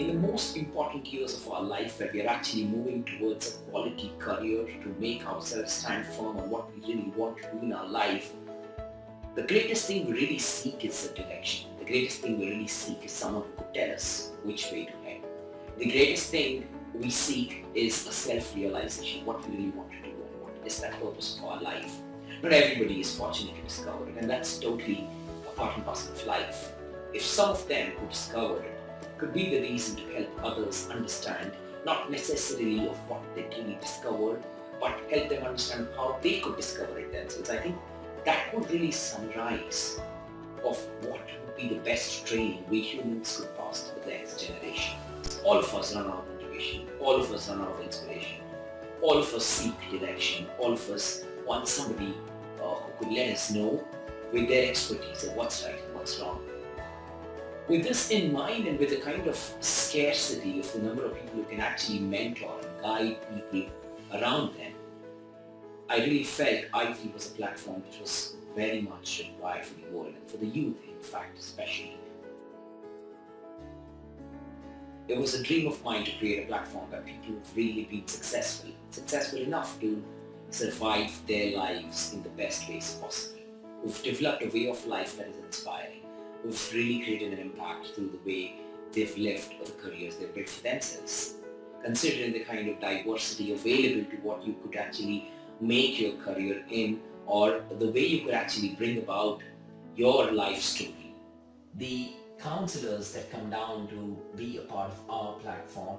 the most important years of our life where we are actually moving towards a quality career to make ourselves stand firm on what we really want to do in our life, the greatest thing we really seek is a direction. The greatest thing we really seek is someone who could tell us which way to head. The greatest thing we seek is a self-realization, what we really want to do and what is that purpose of our life. Not everybody is fortunate to discover it, and that's totally a part and parcel of life. If some of them who discovered it could be the reason to help others understand, not necessarily of what they truly discovered, but help them understand how they could discover it themselves, I think that would really summarize of what would be the best training we humans could pass to the next generation. All of us run out of motivation, all of us run out of inspiration, all of us seek direction, all of us want somebody who could let us know with their expertise of what's right and what's wrong. With this in mind and with the kind of scarcity of the number of people who can actually mentor and guide people around them, I really felt IT was a platform which was very much required for the world and for the youth, in fact, especially. It was a dream of mine to create a platform where people who've really been successful enough to survive their lives in the best ways possible, who've developed a way of life that is inspiring, who've really created an impact through the way they've lived or the careers they've built for themselves. Considering the kind of diversity available to what you could actually make your career in, or the way you could actually bring about your life story. The counselors that come down to be a part of our platform,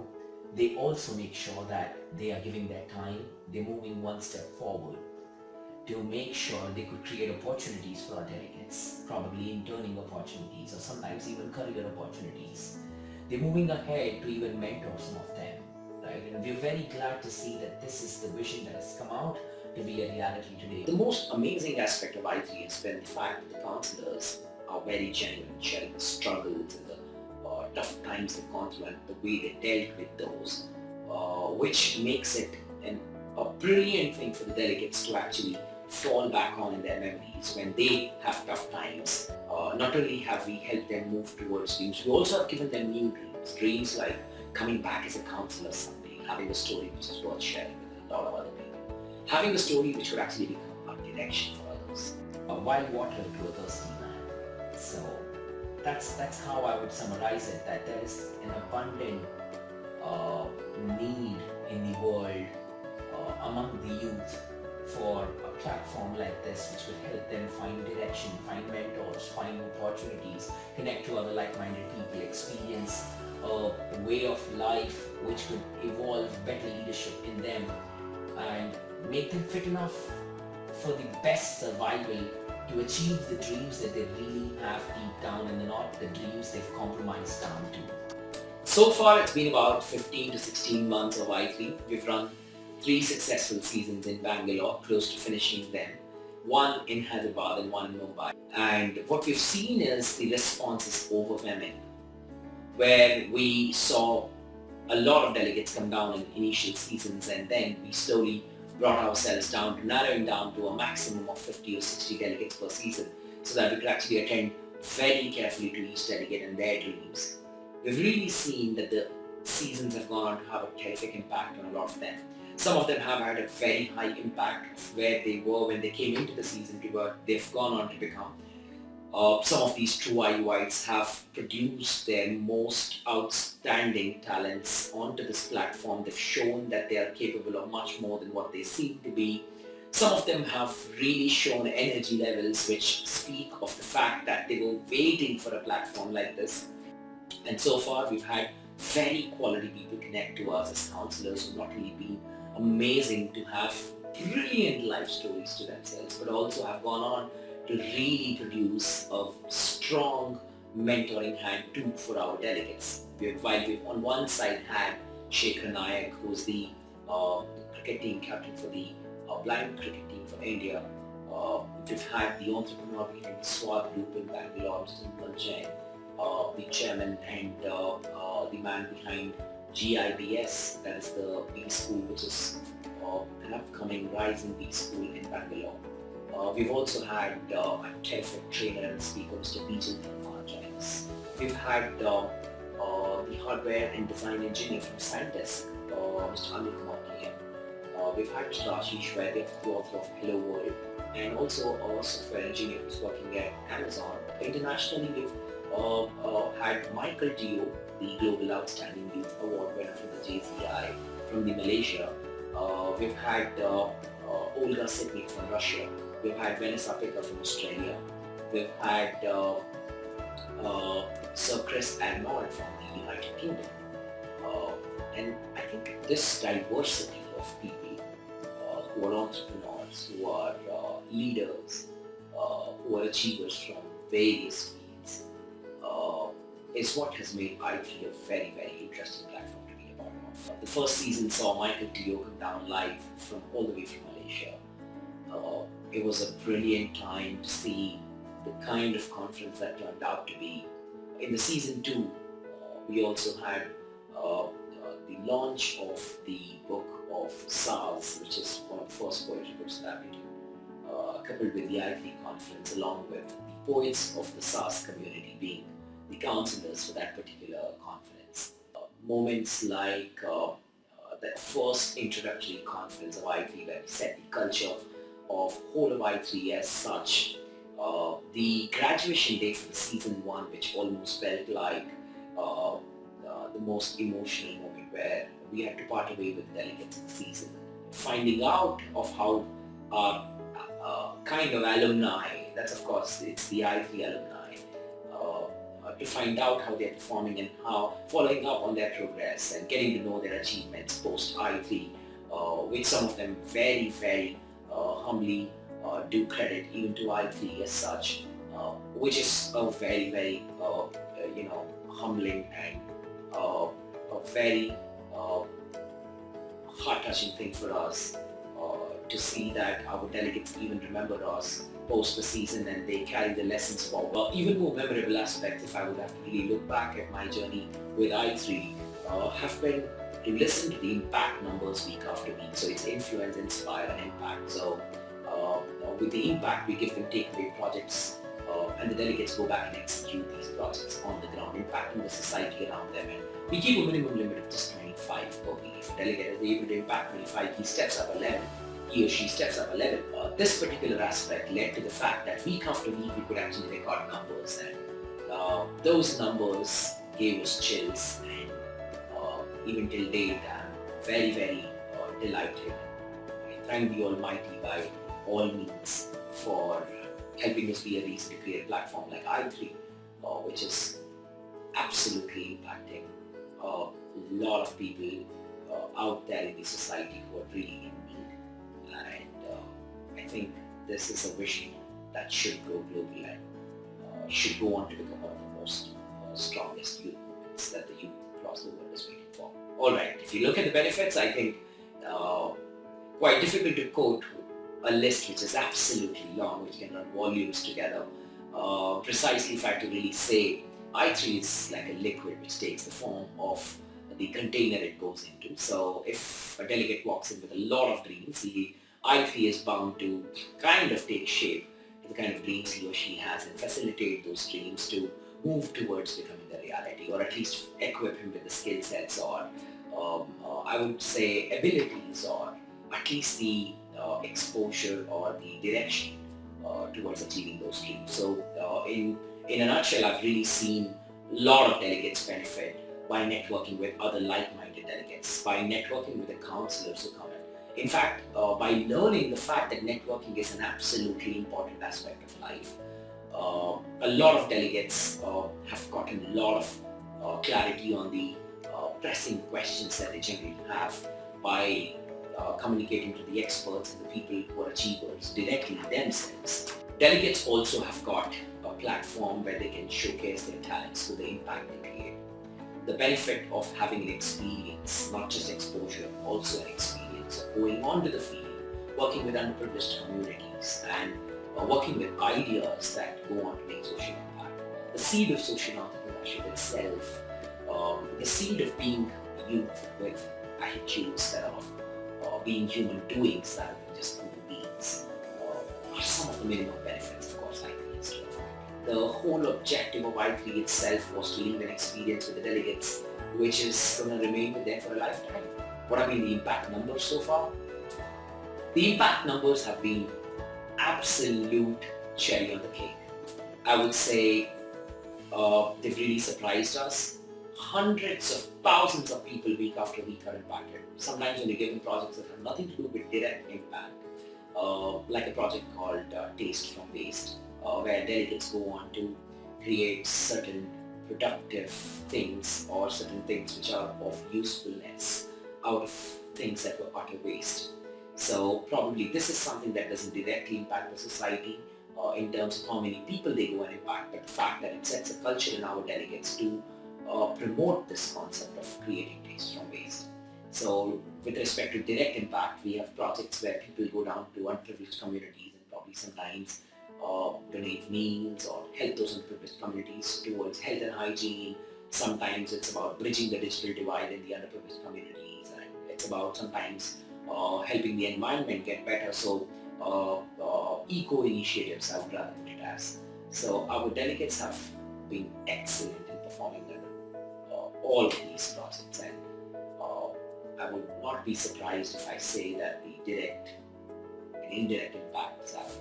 they also make sure that they are giving their time, they're moving one step forward to make sure they could create opportunities for our delegates, probably interning opportunities or sometimes even career opportunities. They're moving ahead to even mentor some of them, right? And we're very glad to see that this is the vision that has come out to be a reality today. The most amazing aspect of IT has been the fact that the counselors are very genuine, sharing the struggles and the tough times they've gone through and the way they dealt with those, which makes it a brilliant thing for the delegates to actually fall back on in their memories when they have tough times. Not only have we helped them move towards dreams, we also have given them new dreams like coming back as a counselor someday, having a story which is worth sharing with a lot of other people, having a story which would actually become a direction for others. Wild water to a thirsty man. So that's how I would summarize it, that there is an abundant need in the world among the youth for a platform like this which would help them find direction, find mentors, find opportunities, connect to other like-minded people, experience a way of life which could evolve better leadership in them and make them fit enough for the best survival to achieve the dreams that they really have deep down and not the dreams they've compromised down to. So far it's been about 15 to 16 months of I3. We've run 3 successful seasons in Bangalore, close to finishing them, 1 in Hyderabad and 1 in Mumbai. And what we've seen is the response is overwhelming, where we saw a lot of delegates come down in initial seasons, and then we slowly brought ourselves down to narrowing down to a maximum of 50 or 60 delegates per season so that we could actually attend very carefully to each delegate and their dreams. We've really seen that the seasons have gone on to have a terrific impact on a lot of them. Some of them have had a very high impact of where they were when they came into the season to what they've gone on to become. Some of these true IUIs have produced their most outstanding talents onto this platform. They've shown that they are capable of much more than what they seem to be. Some of them have really shown energy levels which speak of the fact that they were waiting for a platform like this. And so far we've had very quality people connect to us as counselors who've not only been amazing to have brilliant life stories to themselves, but also have gone on to really produce a strong mentoring hand too for our delegates. While we've on one side had Shekhar Nayak, who's the cricket team captain for the blind cricket team for India. We've had the entrepreneur behind the SWAD group in Bangalore, Sujit Lalwani, the chairman and the man behind GIBS, that is the B school, which is an upcoming rising B school in Bangalore. We've also had a terrific trainer and speaker, Mr. Sujit Lalwani, join us. We've had the hardware and design engineer from Scientist, Mr. Anil Kumar KM. We've had Mr. Ashish Vaidya, the author of Hello World, and also a software engineer who's working at Amazon. Internationally, we've had Michael Dio, the Global Outstanding Youth Award winner from the JCI from the Malaysia. We've had Olga Sitnik from Russia. We've had Vanessa Picker from Australia. We've had Sir Chris Arnold from the United Kingdom. And I think this diversity of people who are entrepreneurs, who are leaders, who are achievers from various fields, is what has made i3 a very, very interesting platform to be a part of. The first season saw Michael Dio come down live from all the way from Malaysia. It was a brilliant time to see the kind of conference that turned out to be. In the season 2, we also had the launch of the book of SARS, which is one of the first poetry books that we do, coupled with the i3 conference, along with the poets of the SARS community being the counselors for that particular conference. Moments like that first introductory conference of i3 where we set the culture of whole of i3 as such. The graduation day for the season 1, which almost felt like the most emotional moment where we had to part away with delegates in the season. Finding out of how our kind of alumni, that's of course, it's the i3 alumni, to find out how they're performing and how following up on their progress and getting to know their achievements post i3, which some of them very, very humbly do credit even to i3 as such, which is a very, very humbling and a very heart-touching thing for us to see that our delegates even remember us post the season and they carry the lessons forward. Even more memorable aspects, if I would have to really look back at my journey with i3, have been to listen to the impact numbers week after week. So it's influence, inspire and impact. So with the impact, we give them takeaway projects and the delegates go back and execute these projects on the ground, impacting the society around them. And we keep a minimum limit of just 25 per week. If a delegate is able to impact 25, he steps up 11. He or she steps up 11. This particular aspect led to the fact that week after week we could actually record numbers, and those numbers gave us chills, and even till date I'm very, very delighted. I thank the Almighty by all means for helping us be a reason to create a platform like i3, which is absolutely impacting a lot of people out there in the society who are really in need. And I think this is a vision that should go global and should go on to become one of the most strongest youth movements that the youth across the world is waiting for. Alright, if you look at the benefits, I think quite difficult to quote a list which is absolutely long, which can run volumes together. Precisely if I had to really say, i3 is like a liquid which takes the form of the container it goes into. So if a delegate walks in with a lot of dreams, the i3 is bound to kind of take shape to the kind of dreams he or she has and facilitate those dreams to move towards becoming a reality, or at least equip him with the skill sets or I would say abilities, or at least the exposure or the direction towards achieving those dreams. So in a nutshell, I've really seen a lot of delegates benefit by networking with other like-minded delegates, by networking with the counselors who come in. In fact, by learning the fact that networking is an absolutely important aspect of life, a lot of delegates have gotten a lot of clarity on the pressing questions that they generally have by communicating to the experts and the people who are achievers directly themselves. Delegates also have got a platform where they can showcase their talents through the impact they create. The benefit of having an experience, not just exposure, also an experience of going on to the field, working with underprivileged communities and working with ideas that go on to make social impact. The seed of social entrepreneurship itself, the seed of being youth with attitudes that are being human doings rather than just human beings, are some of the minimum benefits, of course, I think. the whole objective of I3 itself was to leave an experience with the delegates which is going to remain with them for a lifetime. What have been the impact numbers so far? The impact numbers have been absolute cherry on the cake. I would say they've really surprised us. Hundreds of thousands of people week after week are impacted. Sometimes when you're given projects that have nothing to do with direct impact, like a project called Taste from Waste, where delegates go on to create certain productive things or certain things which are of usefulness out of things that were utter waste. So probably this is something that doesn't directly impact the society in terms of how many people they go and impact, but the fact that it sets a culture in our delegates to promote this concept of creating taste from waste. So with respect to direct impact, we have projects where people go down to unprivileged communities and probably sometimes donate meals or help those underprivileged communities towards health and hygiene. Sometimes it's about bridging the digital divide in the underprivileged communities, and it's about sometimes helping the environment get better. So eco initiatives, I would rather put it as. So our delegates have been excellent in performing all of these projects, and I would not be surprised if I say that the direct and indirect impacts have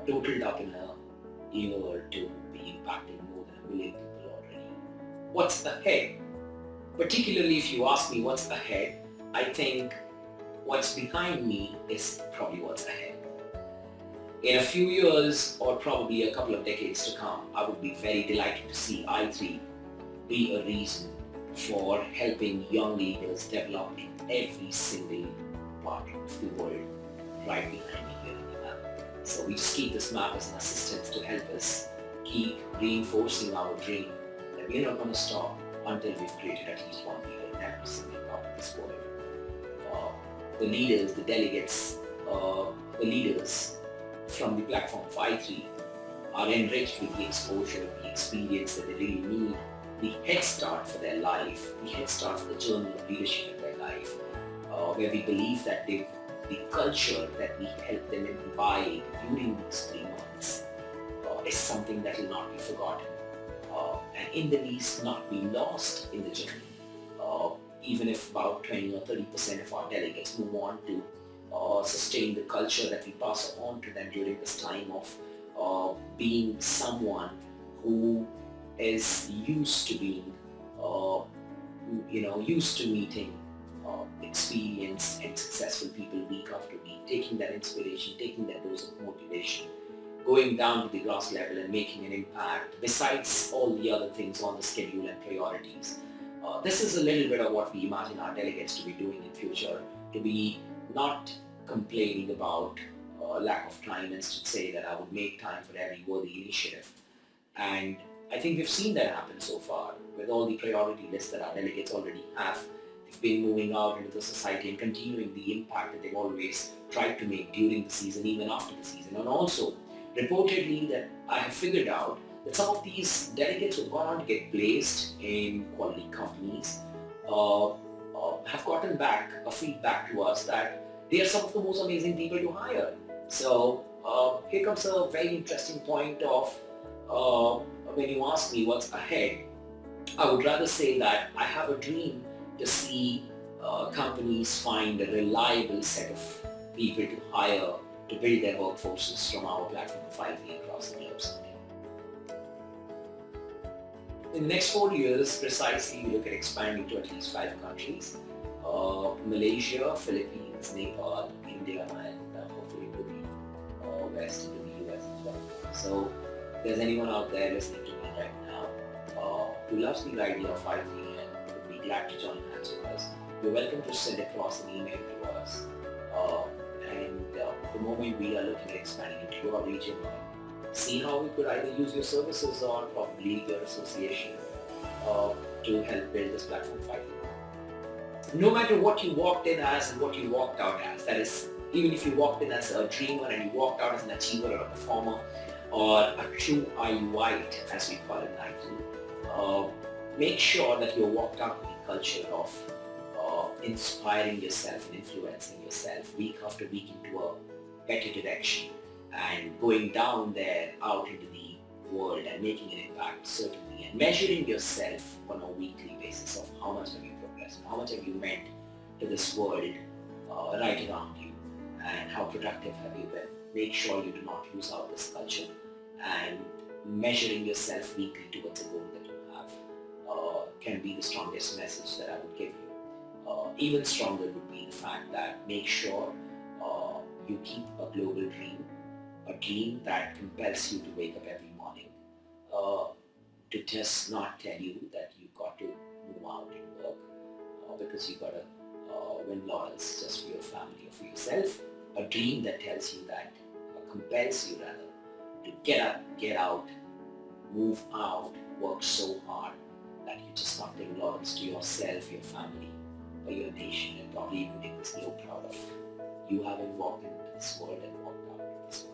totaled up in a year or two, be impacting more than 1 million people already. What's ahead? Particularly if you ask me what's ahead, I think what's behind me is probably what's ahead. In a few years or probably a couple of decades to come, I would be very delighted to see I3 be a reason for helping young leaders develop in every single part of the world right behind me here in the map. So we just keep this map as an assistant to help us keep reinforcing our dream that we're not going to stop until we've created at least one leader in every single part of this world. The leaders, the delegates, the leaders from the platform of I3 are enriched with the exposure, the experience that they really need, the head start for their life, the head start for the journey of leadership in their life, where we believe that the culture that we help them imbibe during these 3 months is something that will not be forgotten and in the least not be lost in the journey. Even if about 20 or 30% of our delegates move on to sustain the culture that we pass on to them during this time of being someone who is used to being, used to meeting experienced and successful people week after week, taking that inspiration, taking that dose of motivation, going down to the grass level and making an impact besides all the other things on the schedule and priorities. This is a little bit of what we imagine our delegates to be doing in future, to be not complaining about lack of time and to say that I would make time for every worthy initiative. And I think we've seen that happen so far with all the priority lists that our delegates already have. They've been moving out into the society and continuing the impact that they've always tried to make during the season, even after the season. And also, reportedly that I have figured out that some of these delegates who've gone on to get placed in quality companies have gotten back a feedback to us that they are some of the most amazing people to hire. So here comes a very interesting point of when you ask me what's ahead, I would rather say that I have a dream to see companies find a reliable set of people to hire to build their workforces from our platform of I3 across the globe someday. In the next 4 years, precisely, we look at expanding to at least 5 countries, Malaysia, Philippines, Nepal, India, and hopefully to the west into the US as well. So if there's anyone out there listening to me right now who loves the idea of I3 and would be glad to join hands with us, you're welcome to send across an email to us. The moment we are looking at expanding into your region, see how we could either use your services or probably your association to help build this platform for you. No matter what you walked in as and what you walked out as, that is, even if you walked in as a dreamer and you walked out as an achiever or a performer or a true IUite, as we call it in I3, make sure that you walked out with the culture of inspiring yourself and influencing yourself week after week into a better direction and going down there out into the world and making an impact, certainly, and measuring yourself on a weekly basis of how much have you progressed, how much have you meant to this world right around you, and how productive have you been. Make sure you do not lose out this culture, and measuring yourself weekly towards a goal that you have can be the strongest message that I would give you. Even stronger would be the fact that make sure you keep a global dream, a dream that compels you to wake up every morning, to just not tell you that you got to move out and work because you got to win laurels just for your family or for yourself. A dream that tells you that, compels you rather, to get up, get out, move out, work so hard that you just not bring laurels to yourself, your family, or your nation, and probably even make this globe proud of you having walked into this world and walked out of this world.